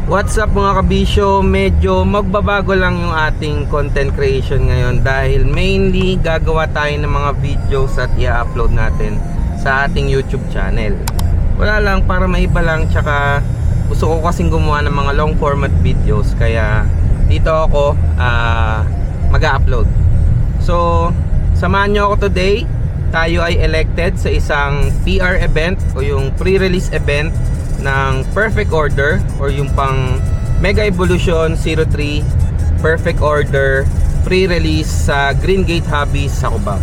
What's up mga kabisyo, medyo magbabago lang yung ating content creation ngayon dahil mainly gagawa tayo ng mga videos at i-upload natin sa ating YouTube channel. Wala lang, para maiba lang, tsaka gusto ko kasing gumawa ng mga long format videos, kaya dito ako mag-upload. So samahan nyo ako today. Tayo ay elected sa isang PR event o yung pre-release event ng Perfect Order or yung pang Mega Evolution 03 Perfect Order pre-release sa Green Gate Hobbies sa Cubao.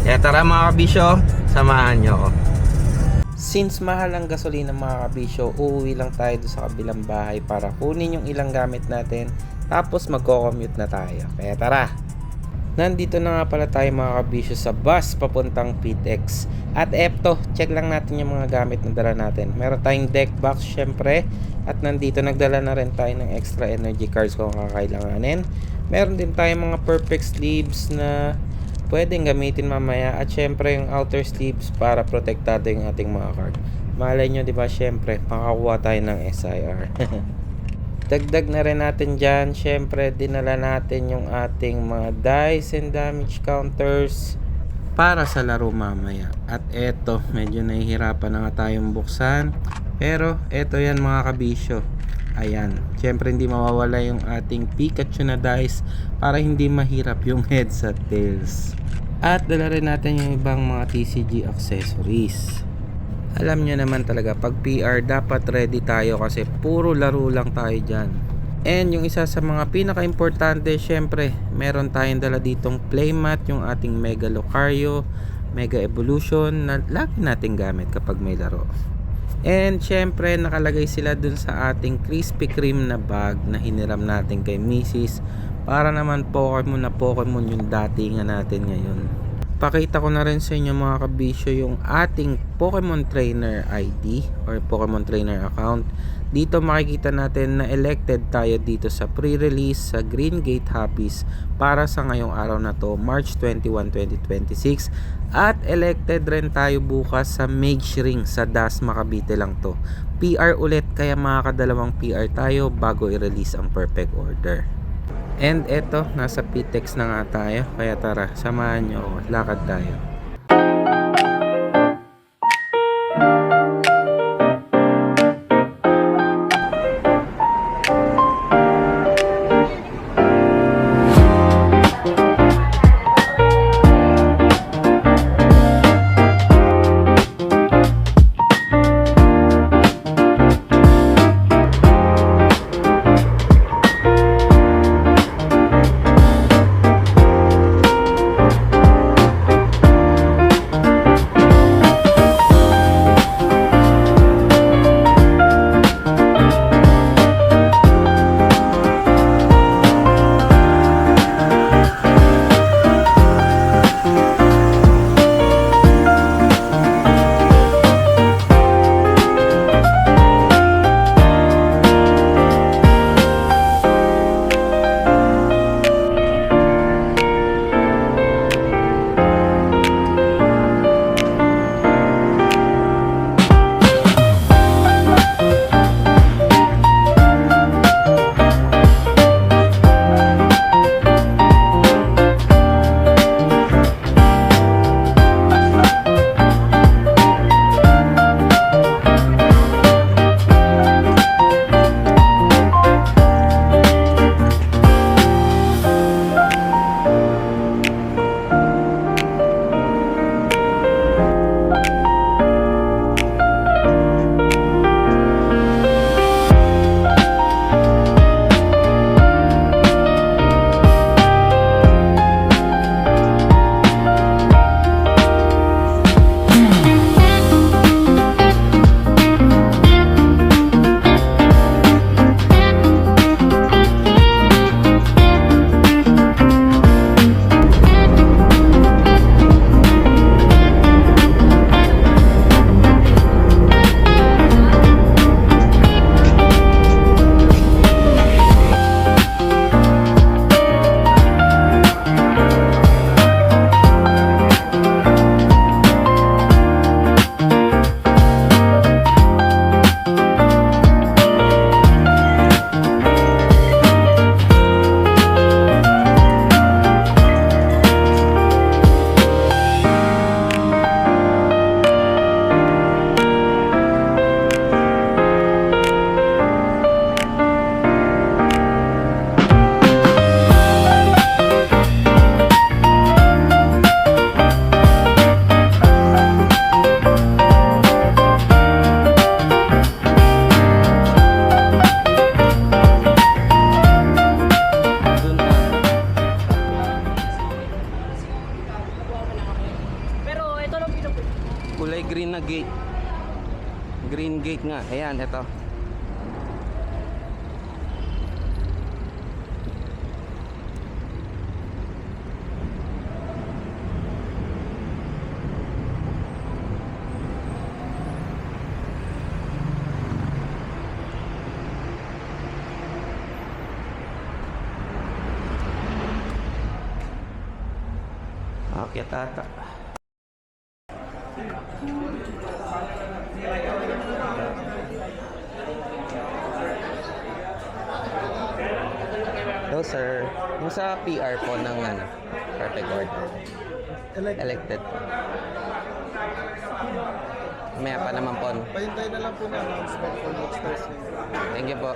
Kaya tara mga kabisyo, samahan nyo ako. Since mahal ang gasolina mga kabisyo, uuwi lang tayo doon sa kabilang bahay para kunin yung ilang gamit natin, tapos magko-commute na tayo. Kaya tara! Nandito na nga pala tayo mga kabisyo sa bus papuntang PTEX. At eto, check lang natin yung mga gamit na dala natin. Meron tayong deck box syempre. At nandito nagdala na rin tayo ng extra energy cards kung kakailanganin. Meron din tayong mga perfect sleeves na pwedeng gamitin mamaya. At syempre yung outer sleeves para protektado yung ating mga card. Malay nyo diba, syempre makakuha tayo ng SIR. Dagdag na rin natin dyan, syempre dinala natin yung ating mga dice and damage counters para sa laro mamaya. At eto, medyo nahihirapan na nga tayong buksan, pero eto yan mga kabisyo. Ayan, syempre hindi mawawala yung ating Pikachu na dice para hindi mahirap yung heads at tails. At dala rin natin yung ibang mga TCG accessories. Alam nyo naman talaga, pag PR dapat ready tayo kasi puro laro lang tayo dyan. And yung isa sa mga pinaka-importante, syempre meron tayong dala ditong playmat, yung ating Mega Lucario, Mega Evolution na lagi nating gamit kapag may laro. And syempre nakalagay sila dun sa ating Krispy Kreme na bag na hiniram natin kay Mrs. Para naman Pokemon na Pokemon yung datingan natin ngayon. Pakita ko na rin sa inyo mga kabisyo yung ating Pokemon Trainer ID or Pokemon Trainer account. Dito makikita natin na elected tayo dito sa pre-release sa Green Gate Hobbies para sa ngayong araw na to, March 21, 2026. At elected rin tayo bukas sa Mage Ring sa Dasma Cavite lang to. PR ulit, kaya makakadalawang PR tayo bago i-release ang Perfect Order. And eto, nasa PTEX na nga tayo. Kaya tara, samahan nyo ako. Lakad tayo. nito. Okay, tata. Hello, sir. Yung sa PR po ng perfect order. Elected po. Maya pa naman po. Pahintay na lang po ng announcement for next Thursday. Thank you po.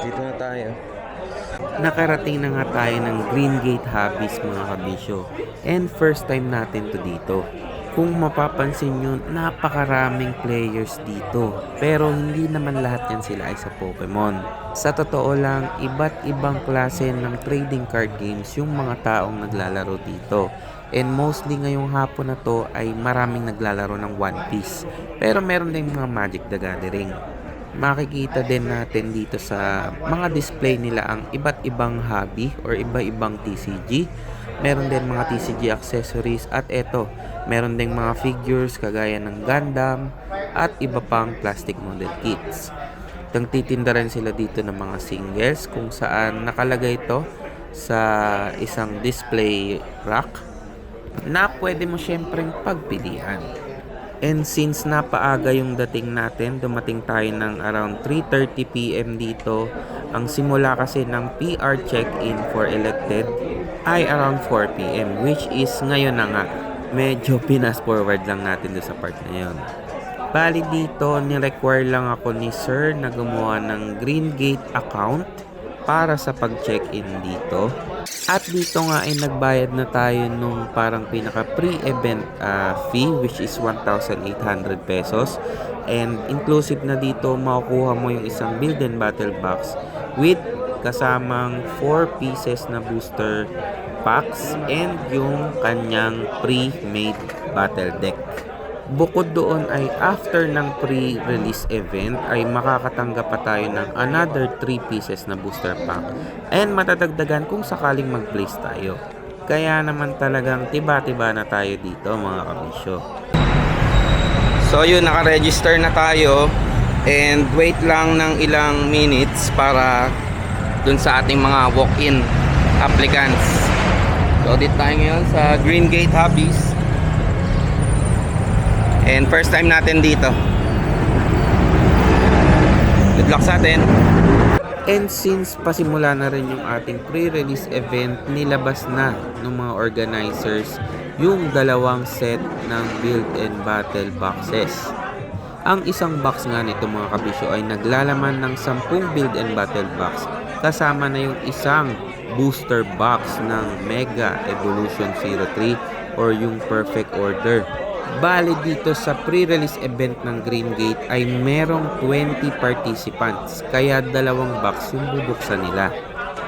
Dito na tayo. Nakarating na nga tayo ng Green Gate Hobbies mga kabisyo. And first time natin to dito. Kung mapapansin nyo, napakaraming players dito. Pero hindi naman lahat yan sila ay sa Pokemon. Sa totoo lang, iba't ibang klase ng trading card games yung mga taong naglalaro dito. And mostly ngayong hapon na to ay maraming naglalaro ng One Piece. Pero meron din mga Magic the Gathering. Makikita din natin dito sa mga display nila ang iba't ibang hobby or iba-ibang TCG. Meron din mga TCG accessories at eto, meron din mga figures kagaya ng Gundam at iba pang plastic model kits. Nagtitinda rin sila dito ng mga singles kung saan nakalagay ito sa isang display rack na pwede mo syempreng pagpilian. And since napaaga yung dating natin, dumating tayo ng around 3:30 PM dito. Ang simula kasi ng PR check-in for elected ay around 4 PM, which is ngayon na nga. Medyo pinas-forward lang natin doon sa part na yun. Bali dito, ni-require lang ako ni sir na gumawa ng Green Gate account para sa pag-check-in dito. At dito nga ay nagbayad na tayo nung parang pinaka pre-event fee, which is 1,800 pesos. And inclusive na dito, makukuha mo yung isang build and battle box with kasamang 4 pieces na booster packs and yung kanyang pre-made battle deck. Bukod doon ay after ng pre-release event ay makakatanggap pa tayo ng another 3 pieces na booster pack and matatagdagan kung sakaling mag-place tayo. Kaya naman talagang tiba-tiba na tayo dito mga kabisyo. So yun, naka-register na tayo and wait lang ng ilang minutes para dun sa ating mga walk-in applicants. So dito tayo ngayon sa Green Gate Hobbies. And first time natin dito. Good luck sa atin. And since pasimula na rin yung ating pre-release event, nilabas na ng mga organizers yung dalawang set ng build and battle boxes. Ang isang box nga nito mga kabisyo ay naglalaman ng 10 build and battle box. Kasama na yung isang booster box ng Mega Evolution 03 or yung Perfect Order. Bali dito sa pre-release event ng Green Gate ay merong 20 participants, kaya dalawang box yung bubuksan nila.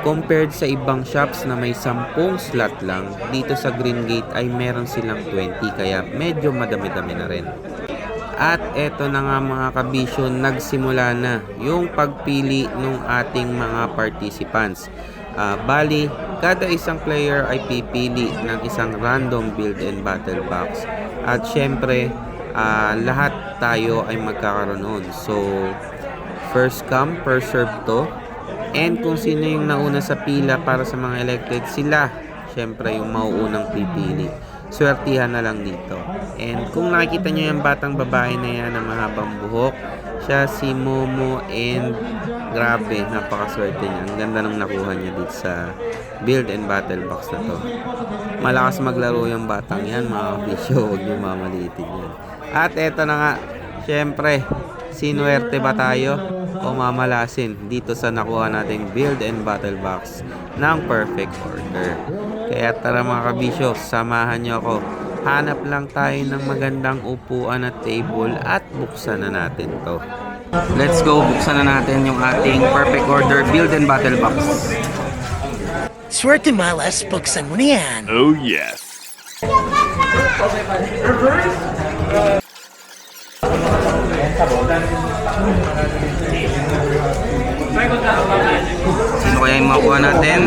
Compared sa ibang shops na may 10 slot lang, dito sa Green Gate ay meron silang 20, kaya medyo madami-dami na rin. At eto na nga mga kabisyo, nagsimula na yung pagpili ng ating mga participants. Bali, kada isang player ay pipili ng isang random build and battle box. At syempre, lahat tayo ay magkakaroon nun. So, first come, first serve to. And kung sino yung nauna sa pila para sa mga elected, sila syempre yung mauunang pipili. Swertihan na lang dito. And kung nakikita nyo yung batang babae na yan na mahabang buhok, siya si Momo and grabe, napakaswerte niya. Ang ganda nung nakuha niya dito sa build and battle box na to. Malakas maglaro yung batang yan mga kabisyo, huwag nyo mamalitin yan. At eto na nga, syempre, sinuwerte ba tayo o mamalasin dito sa nakuha nating build and battle box ng Perfect Order. Kaya tara mga kabisyo, samahan nyo ako. Hanap lang tayo ng magandang upuan at table at buksan na natin to. Let's go, buksan na natin yung ating Perfect Order build and battle box. Swerte malas, buksan mo na yan. Oh yes. Sino kaya yung makuha natin?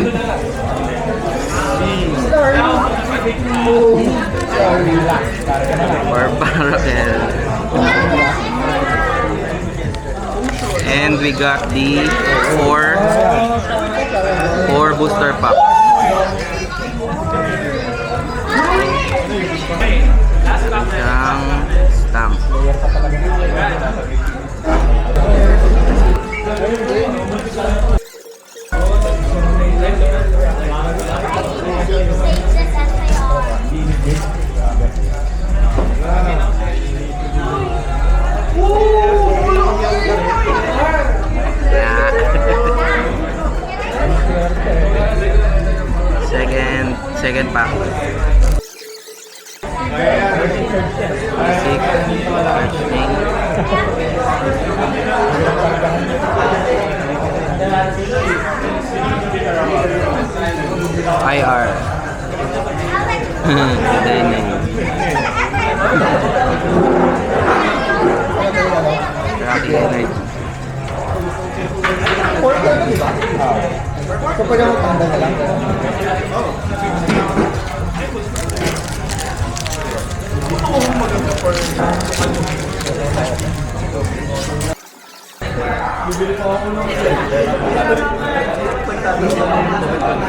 Barbarakel. And we got the four booster pack. Yang stamp. Second pack. Basic, Arching. IR. Rocky Energy. So, pwede mo tanda na lang.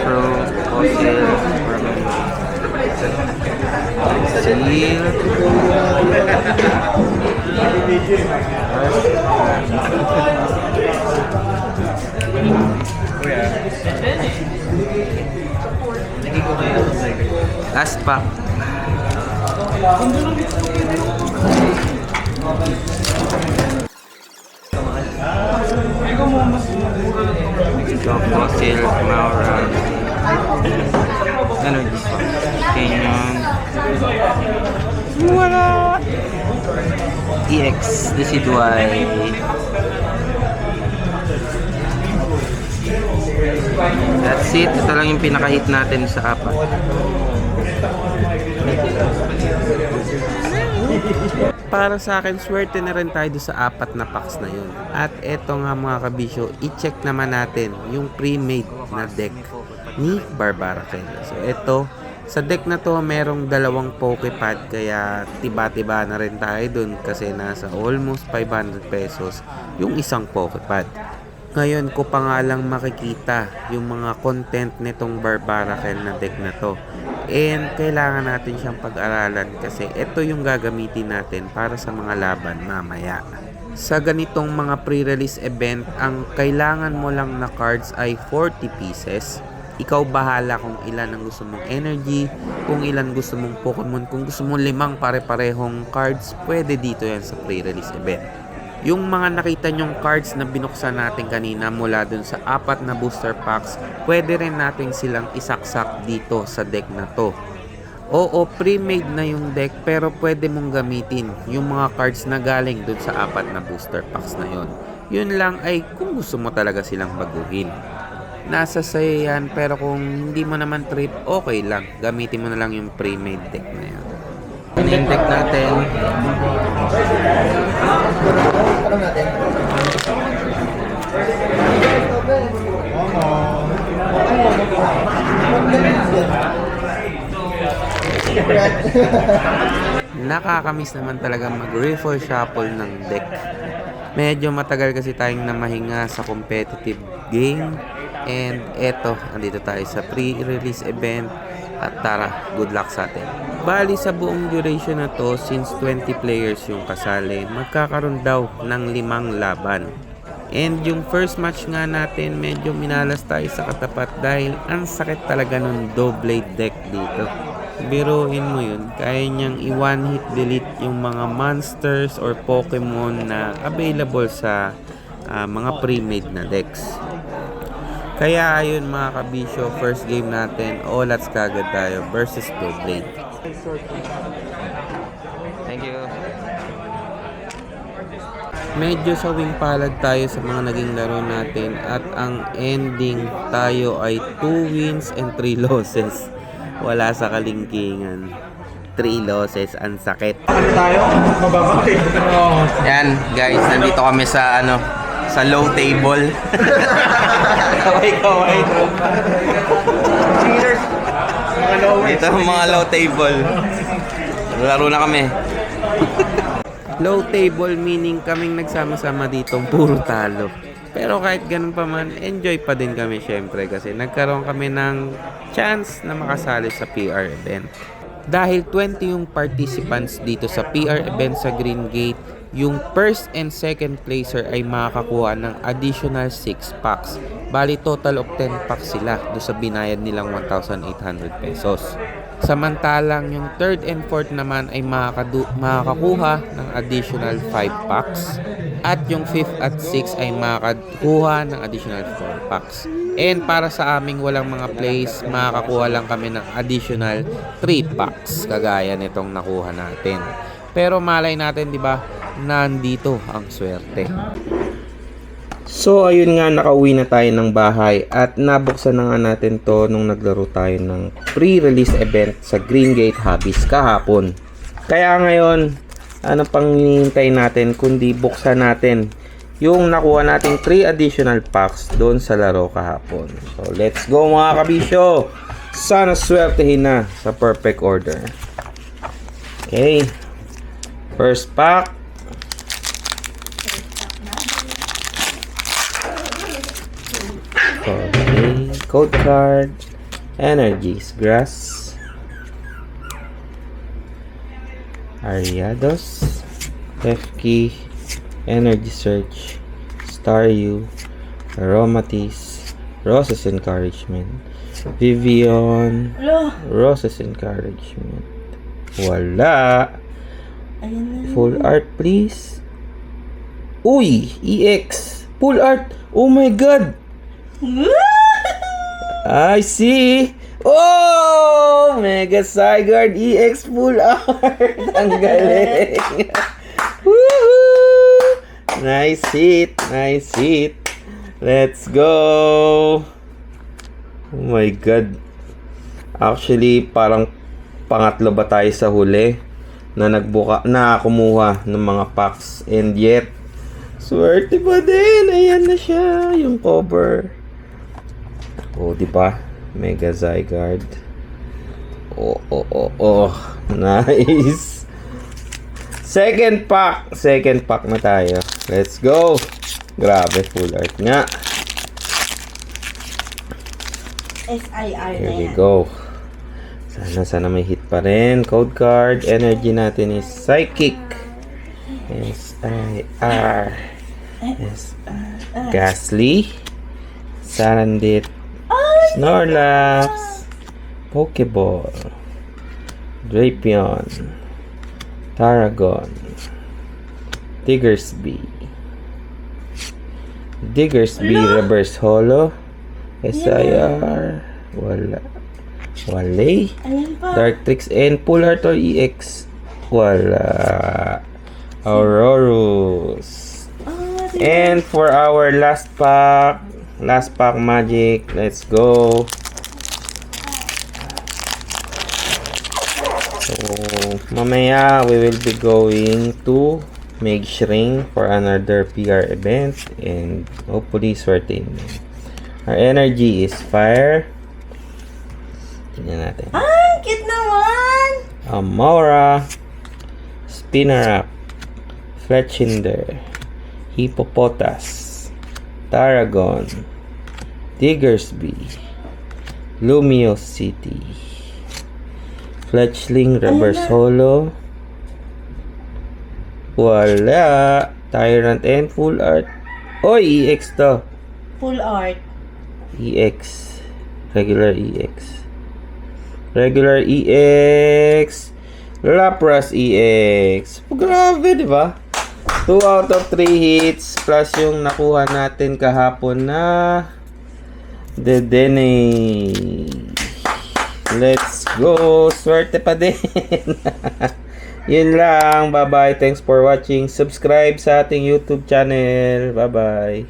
Pro, fossil, seal. Last pack. Fossil, Maura, Energy Swap, Canyon, wala! EX, Decidueye. That's it. Ito lang yung pinaka-hit natin sa apat. Para sa akin, swerte na rin tayo sa apat na packs na yun. At eto nga mga kabisyo, i-check naman natin yung pre-made na deck ni Barbarakel. So eto, sa deck na to merong dalawang Pokepad, kaya tiba-tiba na rin tayo dun kasi nasa almost 500 pesos yung isang Pokepad. Ngayon ko pa nga lang makikita yung mga content nitong Barbarakel na deck na to. And kailangan natin siyang pag-aralan kasi ito yung gagamitin natin para sa mga laban mamaya. Sa ganitong mga pre-release event, ang kailangan mo lang na cards ay 40 pieces. Ikaw bahala kung ilan ang gusto mong energy, kung ilan gusto mong Pokemon, kung gusto mong 5 pare-parehong cards, pwede dito yan sa pre-release event. Yung mga nakita nyong cards na binuksan natin kanina mula dun sa apat na booster packs, pwede rin natin silang isaksak dito sa deck na to. Oo, pre-made na yung deck pero pwede mong gamitin yung mga cards na galing dun sa apat na booster packs na yon. Yun lang ay kung gusto mo talaga silang baguhin. Nasa sayo yan, pero kung hindi mo naman trip, okay lang. Gamitin mo na lang yung pre-made deck na yan. Ano yung deck natin? Tanong natin. Nakakamiss naman talaga mag-riffle shuffle ng deck. Medyo matagal kasi tayong namahinga sa competitive game. And eto, andito tayo sa pre-release event. At tara, good luck sa atin. Bali sa buong duration na to, since 20 players yung kasali, magkakaroon daw ng 5 laban. And yung first match nga natin, medyo minalas tayo sa katapat dahil ang sakit talaga nung double deck dito. Biruin mo yun, kaya niyang i-one hit delete yung mga monsters or Pokemon na available sa mga pre-made na decks. Kaya ayun mga kabisyo, first game natin, Olats kagad tayo versus Doublade. Thank you. Medyo sawing palad tayo sa mga naging laro natin at ang ending tayo ay 2 wins and 3 losses. Wala sa kalingkingan. 3 losses. Ang sakit. Ano tayo? Mababakit. Yan, guys. Nandito kami sa sa low table. Kaway. Cheers! Mga low Ito ang mga low table. Laro na kami. Low table meaning kaming nagsama-sama ditong puro talo. Pero kahit ganun pa man, enjoy pa din kami syempre kasi nagkaroon kami ng chance na makasali sa PR event. Dahil 20 yung participants dito sa PR event sa Green Gate, yung first and second placer ay makakakuha ng additional 6 packs. Bali total of 10 packs sila do sa binayad nilang 1,800 pesos. Samantalang yung third and fourth naman ay makakakuha ng additional 5 packs. At yung fifth at sixth ay makakakuha ng additional 4 packs. And para sa aming walang mga plays, makakakuha lang kami ng additional 3 packs. Kagaya nitong nakuha natin. Pero malay natin, di ba, nandito ang swerte. So ayun nga, nakauwi na tayo ng bahay at nabuksan na nga natin to nung naglaro tayo ng pre-release event sa Green Gate Hobbies kahapon. Kaya ngayon, ano pang hinihintay natin kundi buksan natin yung nakuha nating 3 additional packs doon sa laro kahapon. So let's go mga kabisyo! Sana swertehin na sa perfect order. Okay. First pack. Okay, code card, energies, grass, Ariados, F-key, energy search, star U, aromatis, roses encouragement, Vivian, roses encouragement, wala, full art please, uy, EX, full art, oh my god, I see. Oh! Mega Zygarde EX full art. Ang galing. Woohoo! Nice hit. Nice hit. Let's go. Oh my god. Actually, parang pangatlo ba tayo sa huli na kumuha ng mga packs. And yet, swerte pa din. Ayan na siya. Yung cover. Oh, di ba? Mega Zygarde. Oh. Nice. Second pack na tayo. Let's go. Grabe, full art nga. SIR Here na we yan. go. Sana may hit pa rin. Code card. Energy natin is Psychic. SIR. Ghastly. Sarandit. Snorlax, Pokeball, Drapion, Tarragon, Diggersby, Reverse Holo, SIR, wala, Wale, Ayan pa. Dartrix, and Full Art or EX, wala, Aurorus. And for our last pack magic, let's go. So mamaya we will be going to Megshrink for another PR event and hopefully swertein. Our energy is fire. Tingnan natin. Cute naman! Amora, Spinarak, Fletchinder, Hippopotas, Tarragon, Diggersby, Lumiosity, Fletchling, Reverse Holo, wala, Tyrant and Full Art. Oy, EX to. Full art. EX. Regular EX. Lapras EX. Grabe, di ba? 2 out of 3 hits plus yung nakuha natin kahapon na Dedenne. Let's go. Swerte pa din. Yun lang. Bye-bye. Thanks for watching. Subscribe sa ating YouTube channel. Bye-bye.